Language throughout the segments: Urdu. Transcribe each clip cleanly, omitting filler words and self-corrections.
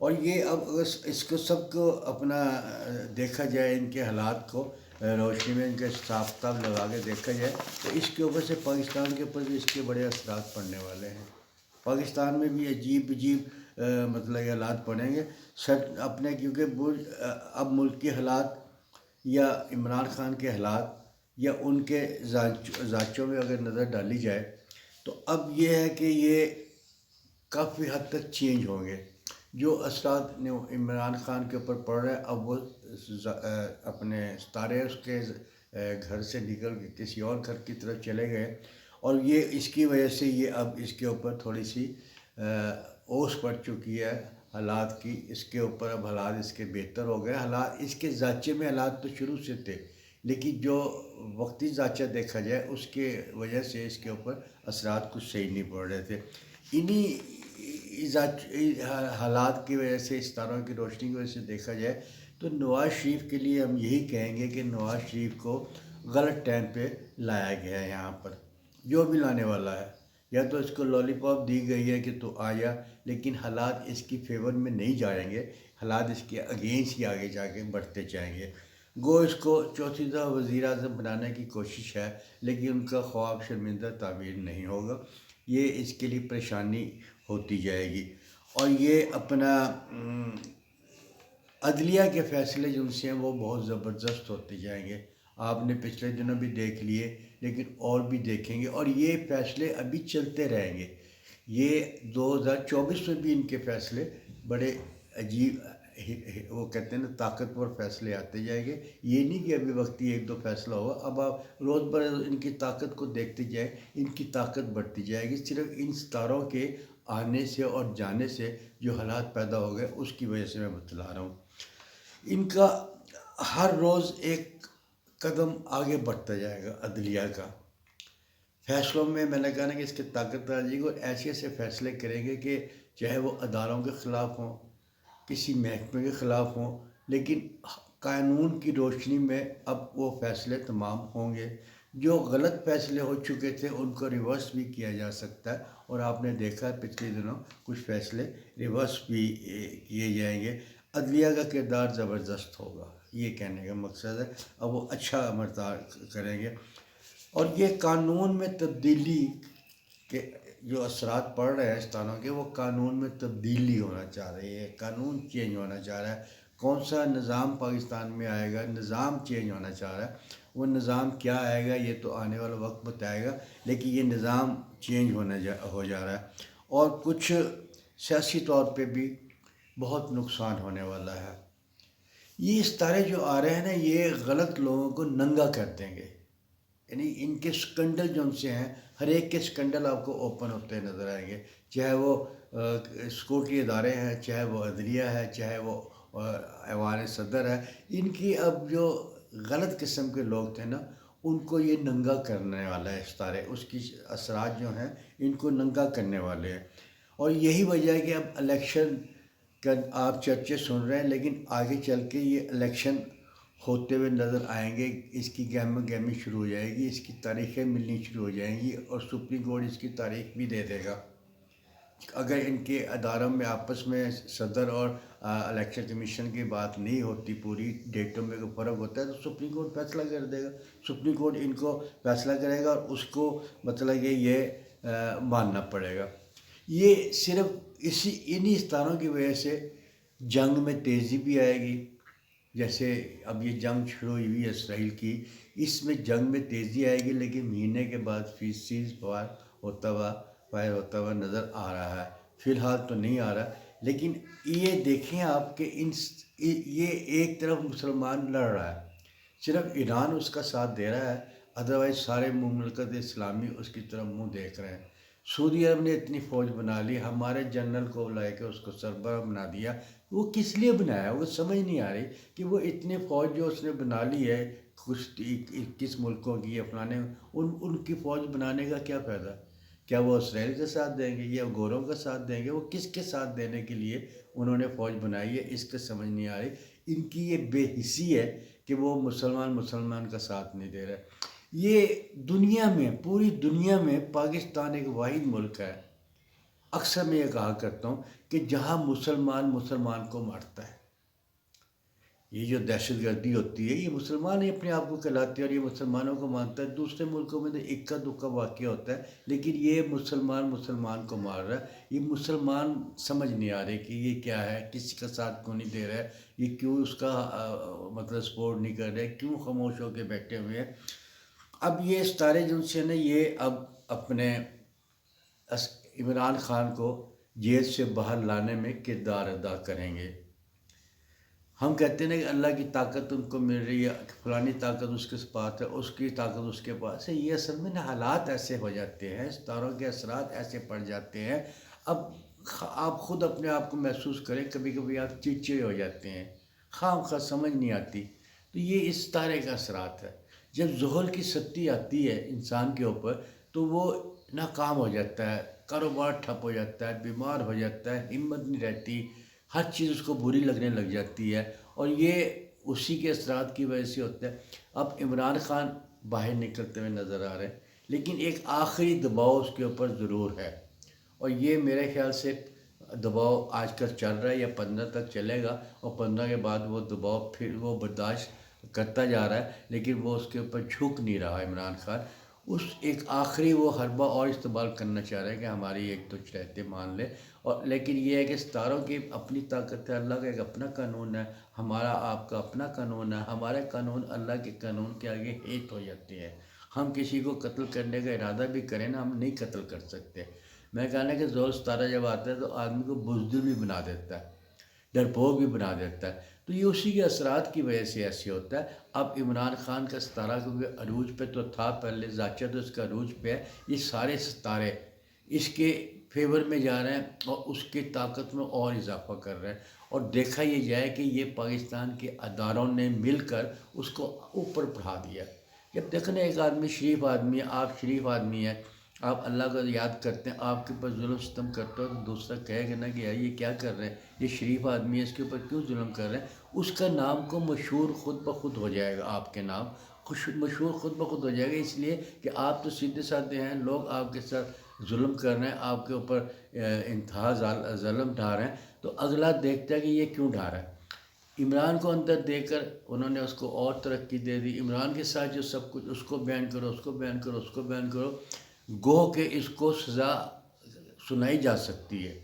اور یہ اب اگر اس کو سب کو اپنا دیکھا جائے، ان کے حالات کو روشنی میں ان کے صاف صاف لگا کے دیکھا جائے، تو اس کے اوپر سے پاکستان کے اوپر بھی اس کے بڑے اثرات پڑنے والے ہیں۔ پاکستان میں بھی عجیب عجیب مطلب حالات پڑیں گے اپنے، کیونکہ اب ملک کے حالات یا عمران خان کے حالات یا ان کے ذاچوں میں اگر نظر ڈالی جائے، تو اب یہ ہے کہ یہ کافی حد تک چینج ہوں گے۔ جو اثرات عمران خان کے اوپر پڑ رہے ہیں، اب وہ اپنے ستارے اس کے گھر سے نکل کے کسی اور گھر کی طرف چلے گئے، اور یہ اس کی وجہ سے یہ اب اس کے اوپر تھوڑی سی اوس پڑ چکی ہے حالات کی۔ اس کے اوپر اب حالات اس کے بہتر ہو گئے، حالات اس کے ذاچے میں حالات تو شروع سے تھے، لیکن جو وقتی ذاچہ دیکھا جائے اس کے وجہ سے اس کے اوپر اثرات کچھ صحیح نہیں پڑ رہے تھے۔ انہی حالات کی وجہ سے، ستاروں کی روشنی کی وجہ سے دیکھا جائے تو نواز شریف کے لیے ہم یہی کہیں گے کہ نواز شریف کو غلط ٹائم پہ لایا گیا ہے یہاں پر، جو بھی لانے والا ہے۔ یا تو اس کو لالی پاپ دی گئی ہے کہ تو آیا، لیکن حالات اس کی فیور میں نہیں جائیں گے، حالات اس کے اگینسٹ ہی آگے جا کے بڑھتے جائیں گے۔ گو اس کو چوتھی دفعہ وزیر اعظم بنانے کی کوشش ہے، لیکن ان کا خواب شرمندہ تعبیر نہیں ہوگا، یہ اس کے لیے پریشانی ہوتی جائے گی۔ اور یہ اپنا عدلیہ کے فیصلے جو ان سے ہیں وہ بہت زبردست ہوتے جائیں گے۔ آپ نے پچھلے دنوں بھی دیکھ لیے، لیکن اور بھی دیکھیں گے، اور یہ فیصلے ابھی چلتے رہیں گے۔ یہ 2024 میں بھی ان کے فیصلے بڑے عجیب، وہ کہتے ہیں نا، طاقتور فیصلے آتے جائیں گے۔ یہ نہیں کہ ابھی وقتی ایک دو فیصلہ ہوا، اب آپ روز بروز ان کی طاقت کو دیکھتے جائیں، ان کی طاقت بڑھتی جائے گی۔ صرف ان ستاروں کے آنے سے اور جانے سے جو حالات پیدا ہو گئے، اس کی وجہ سے میں بتلا رہا ہوں۔ ان کا ہر روز ایک قدم آگے بڑھتا جائے گا عدلیہ کا فیصلوں میں۔ میں نے کہا نا کہ اس کی طاقت آ جائے گی، اور ایسے ایسے فیصلے کریں گے کہ چاہے وہ اداروں کے خلاف ہوں، کسی محکمے کے خلاف ہوں، لیکن قانون کی روشنی میں اب وہ فیصلے تمام ہوں گے۔ جو غلط فیصلے ہو چکے تھے ان کو ریورس بھی کیا جا سکتا ہے، اور آپ نے دیکھا پچھلے دنوں کچھ فیصلے ریورس بھی کیے جائیں گے۔ عدلیہ کا کردار زبردست ہوگا، یہ کہنے کا مقصد ہے۔ اب وہ اچھا مرتار کریں گے، اور یہ قانون میں تبدیلی کے جو اثرات پڑ رہے ہیں ستانوں کے، وہ قانون میں تبدیلی ہونا چاہ رہی ہے، قانون چینج ہونا چاہ رہا ہے۔ کون سا نظام پاکستان میں آئے گا، نظام چینج ہونا چاہ رہا ہے۔ وہ نظام کیا آئے گا یہ تو آنے والا وقت بتائے گا، لیکن یہ نظام چینج ہو جا رہا ہے، اور کچھ سیاسی طور پہ بھی بہت نقصان ہونے والا ہے۔ یہ ستارے جو آ رہے ہیں نا، یہ غلط لوگوں کو ننگا کر دیں گے، یعنی ان کے سکنڈل جو ان سے ہیں، ہر ایک کے سکنڈل آپ کو اوپن ہوتے نظر آئیں گے، چاہے وہ سکیورٹی ادارے ہیں، چاہے وہ عدلیہ ہے، چاہے وہ ایوان صدر ہے۔ ان کی اب جو غلط قسم کے لوگ تھے نا، ان کو یہ ننگا کرنے والا ہے ستارے، اس کی اثرات جو ہیں ان کو ننگا کرنے والے ہیں۔ اور یہی وجہ ہے کہ اب الیکشن کا آپ چرچے سن رہے ہیں، لیکن آگے چل کے یہ الیکشن ہوتے ہوئے نظر آئیں گے، اس کی گہما گہمی شروع ہو جائے گی، اس کی تاریخیں ملنی شروع ہو جائیں گی، اور سپریم کورٹ اس کی تاریخ بھی دے دے گا۔ اگر ان کے اداروں میں آپس میں صدر اور الیکشن کمیشن کی بات نہیں ہوتی، پوری ڈیٹوں میں کوئی فرق ہوتا ہے، تو سپریم کورٹ فیصلہ کر دے گا۔ سپریم کورٹ ان کو فیصلہ کرے گا، اور اس کو مطلب کہ یہ ماننا پڑے گا۔ یہ صرف انہی ستاروں کی وجہ سے جنگ میں تیزی بھی آئے گی۔ جیسے اب یہ جنگ شروع ہوئی ہے اسرائیل کی، اس میں جنگ میں تیزی آئے گی، لیکن مہینے کے بعد سیز فائر ہوتا ہوا نظر آ رہا ہے۔ فی الحال تو نہیں آ رہا، لیکن یہ دیکھیں آپ کہ یہ ایک طرف مسلمان لڑ رہا ہے، صرف ایران اس کا ساتھ دے رہا ہے، ادروائز سارے مملکت اسلامی اس کی طرف منہ دیکھ رہے ہیں۔ سعودی عرب نے اتنی فوج بنا لی، ہمارے جنرل کو لے کے اس کو سربراہ بنا دیا۔ وہ کس لیے بنایا؟ وہ سمجھ نہیں آ رہی کہ وہ اتنی فوج جو اس نے بنا لی ہے، کچھ 21 ملکوں کی، اپنانے ان کی فوج بنانے کا کیا فائدہ؟ کیا وہ اسرائیل کا ساتھ دیں گے یا گوروں کا ساتھ دیں گے؟ وہ کس کے ساتھ دینے کے لیے انہوں نے فوج بنائی ہے، اس کا سمجھ نہیں آ رہی۔ ان کی یہ بے حسی ہے کہ وہ مسلمان کا ساتھ نہیں دے رہا۔ یہ دنیا میں، پوری دنیا میں پاکستان ایک واحد ملک ہے اکثر میں یہ کہا کرتا ہوں کہ جہاں مسلمان مسلمان کو مارتا ہے، یہ جو دہشت گردی ہوتی ہے، یہ مسلمان ہی اپنے آپ کو کہلاتے ہیں اور یہ مسلمانوں کو مانتا ہے۔ دوسرے ملکوں میں تو اکا دکا واقعہ ہوتا ہے، لیکن یہ مسلمان مسلمان کو مار رہا ہے۔ یہ مسلمان سمجھ نہیں آ رہے کہ یہ کیا ہے، کسی کا ساتھ کیوں نہیں دے رہا ہے، یہ کیوں اس کا مطلب سپورٹ نہیں کر رہے، کیوں خاموش ہو کے بیٹھے ہوئے ہیں۔ اب یہ ستارے جنسی نے یہ اب اپنے عمران خان کو جیل سے باہر لانے میں کردار ادا کریں گے۔ ہم کہتے ہیں کہ اللہ کی طاقت ان کو مل رہی ہے، فلانی طاقت اس کے پاس ہے، اس کی طاقت اس کے پاس ہے۔ یہ اصل میں حالات ایسے ہو جاتے ہیں، ستاروں کے اثرات ایسے پڑ جاتے ہیں۔ اب آپ خود اپنے آپ کو محسوس کریں، کبھی کبھی آپ چڑچڑے ہو جاتے ہیں، خواہ خواہ سمجھ نہیں آتی، تو یہ اس ستارے کا اثرات ہے۔ جب زحل کی ستی آتی ہے انسان کے اوپر تو وہ ناکام ہو جاتا ہے، کاروبار ٹھپ ہو جاتا ہے، بیمار ہو جاتا ہے، ہمت نہیں رہتی، ہر چیز اس کو بری لگنے لگ جاتی ہے، اور یہ اسی کے اثرات کی وجہ سے ہوتا ہے۔ اب عمران خان باہر نکلتے ہوئے نظر آ رہے ہیں، لیکن ایک آخری دباؤ اس کے اوپر ضرور ہے، اور یہ میرے خیال سے دباؤ آج کل چل رہا ہے یا 15 تک چلے گا، اور 15 کے بعد وہ دباؤ پھر وہ برداشت کرتا جا رہا ہے، لیکن وہ اس کے اوپر جھک نہیں رہا عمران خان۔ اس ایک آخری وہ حربہ اور استعمال کرنا چاہ رہے ہیں کہ ہماری ایک تو رہتے مان لے، اور لیکن یہ ہے کہ ستاروں کی اپنی طاقت ہے، اللہ کا ایک اپنا قانون ہے، ہمارا آپ کا اپنا قانون ہے، ہمارے قانون اللہ کے قانون کے آگے ہیٹ ہو جاتے ہیں۔ ہم کسی کو قتل کرنے کا ارادہ بھی کریں نا، ہم نہیں قتل کر سکتے۔ میں کہنا کہ زول ستارہ جب آتا ہے تو آدمی کو بزدل بھی بنا دیتا ہے، ڈرپوک بھی بنا دیتا ہے، تو یہ اسی کے اثرات کی وجہ سے ایسے ہوتا ہے۔ اب عمران خان کا ستارہ کیونکہ عروج پہ تو تھا پہلے، زاچہ تو اس کا عروج پہ ہے، یہ سارے ستارے اس کے فیور میں جا رہے ہیں اور اس کی طاقت میں اور اضافہ کر رہے ہیں، اور دیکھا یہ جائے کہ یہ پاکستان کے اداروں نے مل کر اس کو اوپر بڑھا دیا۔ جب دیکھنا ایک آدمی شریف آدمی ہے، آپ شریف آدمی ہیں، آپ اللہ کو یاد کرتے ہیں، آپ کے اوپر ظلم ستم کرتے ہو تو دوسرا کہے گا نا کہ یار یہ کیا کر رہے ہیں، یہ شریف آدمی ہے، اس کے اوپر کیوں ظلم کر رہے ہیں، اس کا نام کو مشہور خود بخود ہو جائے گا، آپ کے نام مشہور خود بخود ہو جائے گا، اس لیے کہ آپ تو سیدھے سادھے ہیں، لوگ آپ کے ساتھ ظلم کر رہے ہیں، آپ کے اوپر انتہا ظلم ڈھا رہے ہیں، تو اگلا دیکھتا ہے کہ یہ کیوں ڈھا رہا ہے۔ عمران کو اندر دے کر انہوں نے اس کو اور ترقی دے دی، عمران کے ساتھ جو سب کچھ اس کو بیان کرو، اس کو بیان کرو، اس کو بیان کرو، گو کہ اس کو سزا سنائی جا سکتی ہے۔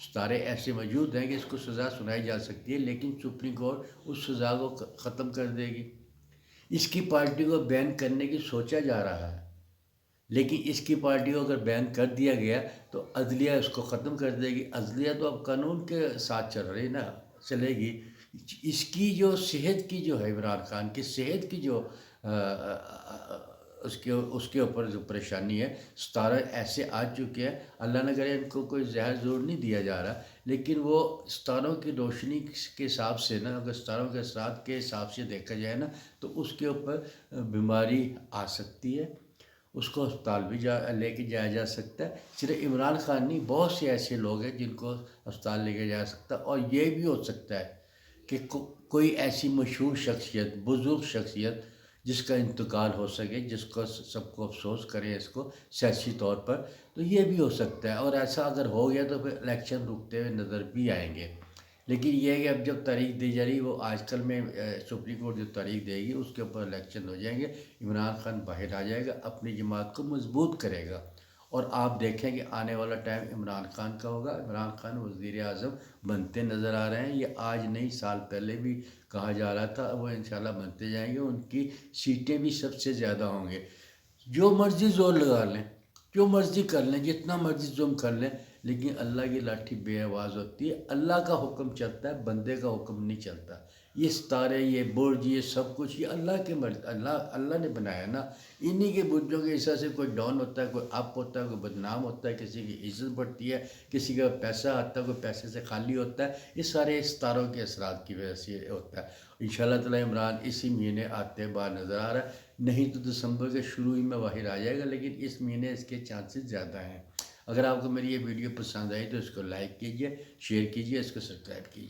ستارے ایسے موجود ہیں کہ اس کو سزا سنائی جا سکتی ہے، لیکن سپریم کورٹ اس سزا کو ختم کر دے گی۔ اس کی پارٹی کو بین کرنے کی سوچا جا رہا ہے، لیکن اس کی پارٹی کو اگر بین کر دیا گیا تو عدلیہ اس کو ختم کر دے گی۔ عدلیہ تو اب قانون کے ساتھ چل رہی نا، چلے گی۔ اس کی جو صحت کی جو ہے، عمران خان کی صحت کی جو اس کے اوپر جو پریشانی ہے، ستارے ایسے آ چکے ہیں، اللہ نہ کرے ان کو کوئی زہر ضرور نہیں دیا جا رہا، لیکن وہ ستاروں کی روشنی کے حساب سے نا، اگر ستاروں کے اثرات کے حساب سے دیکھا جائے نا تو اس کے اوپر بیماری آ سکتی ہے، اس کو اسپتال بھی لے کے جایا جا سکتا ہے۔ صرف عمران خان نہیں، بہت سے ایسے لوگ ہیں جن کو اسپتال لے کے جا سکتا ہے، اور یہ بھی ہو سکتا ہے کہ کوئی ایسی مشہور شخصیت، بزرگ شخصیت جس کا انتقال ہو سکے، جس کو سب کو افسوس کرے اس کو سیاسی طور پر، تو یہ بھی ہو سکتا ہے، اور ایسا اگر ہو گیا تو پھر الیکشن رکتے ہوئے نظر بھی آئیں گے۔ لیکن یہ ہے کہ اب جب تاریخ دی جا رہی، وہ آج کل میں سپریم کورٹ جو تاریخ دے گی اس کے اوپر الیکشن ہو جائیں گے، عمران خان باہر آ جائے گا، اپنی جماعت کو مضبوط کرے گا، اور آپ دیکھیں کہ آنے والا ٹائم عمران خان کا ہوگا۔ عمران خان وزیر اعظم بنتے نظر آ رہے ہیں، یہ آج نہیں، سال پہلے بھی کہا جا رہا تھا، وہ انشاءاللہ بنتے جائیں گے، ان کی سیٹیں بھی سب سے زیادہ ہوں گے۔ جو مرضی زور لگا لیں، جو مرضی کر لیں، جتنا مرضی ظلم کر لیں، لیکن اللہ کی لاٹھی بے آواز ہوتی ہے، اللہ کا حکم چلتا ہے، بندے کا حکم نہیں چلتا۔ یہ ستارے، یہ برج، یہ سب کچھ یہ اللہ کے اللہ نے بنایا نا، انہی کے برجوں کے حصہ سے کوئی ڈاؤن ہوتا ہے، کوئی اپ ہوتا ہے، کوئی بدنام ہوتا ہے، کسی کی عزت بڑھتی ہے، کسی کا پیسہ آتا ہے، کوئی پیسے سے خالی ہوتا ہے، یہ سارے ستاروں کے اثرات کی وجہ سے ہوتا ہے۔ انشاءاللہ تعالی عمران اسی مہینے آتے باہر نظر آ رہا ہے، نہیں تو دسمبر کے شروع ہی میں باہر آ جائے گا، لیکن اس مہینے اس کے چانسز زیادہ ہیں۔ اگر آپ کو میری یہ ویڈیو پسند آئی تو اس کو لائک کیجئے، شیئر کیجئے، اس کو سبسکرائب کیجئے۔